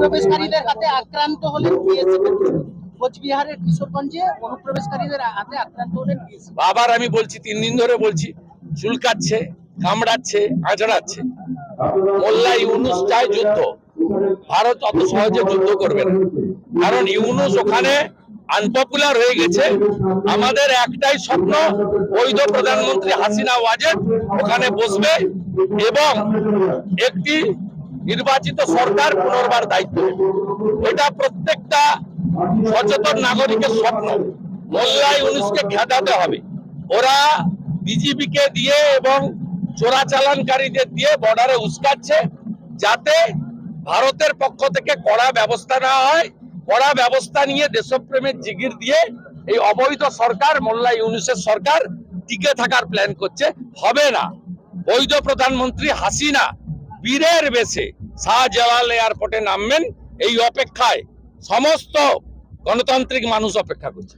অনুপ্রবেশকারীদের হাতে আক্রান্ত হলেন বিএসএফ। কোচবিহারের কিশোরগঞ্জে অনুপ্রবেশকারীদের হাতে আক্রান্ত হলেন বিএসএফ। আবার আমি বলছি, 3 দিন ধরে বলছি, চুলকাচ্ছে, কামড়াচ্ছে, আঁচড়াচ্ছে। মোল্লা ইউনুস চায় যুদ্ধ, ভারত অত সহজে যুদ্ধ করবে না, কারণ ইউনুস ওখানে আনপপুলার হয়ে গেছে। আমাদের একটাই স্বপ্ন, বৈধ প্রধানমন্ত্রী হাসিনা ওয়াজেদ ওখানে বসবে এবং একটি নির্বাচিত সরকার পুনর্বার দায়িত্ব নেবে। এটা প্রত্যেকটা সচেতন নাগরিকের স্বপ্ন। মোল্লা ইউনুসকে খেদাতে হবে। ওরা বিজিবিকে দিয়ে এবং চোরাচালানকারীদের দিয়ে বর্ডারে উস্কাচ্ছে, যাতে ভারতের পক্ষ থেকে কড়া ব্যবস্থা নেওয়া হয়। কড়া ব্যবস্থা নিয়ে দেশপ্রেমের জিগির দিয়ে এই অবৈধ সরকার, মোল্লা ইউনুসের সরকার টিকে থাকার প্ল্যান করছে। হবে না। বৈধ প্রধানমন্ত্রী হাসিনা বীরের বেশে শাহজালাল এয়ারপোর্টে নামবেন, এই অপেক্ষায় সমস্ত গণতান্ত্রিক মানুষ অপেক্ষা করছে।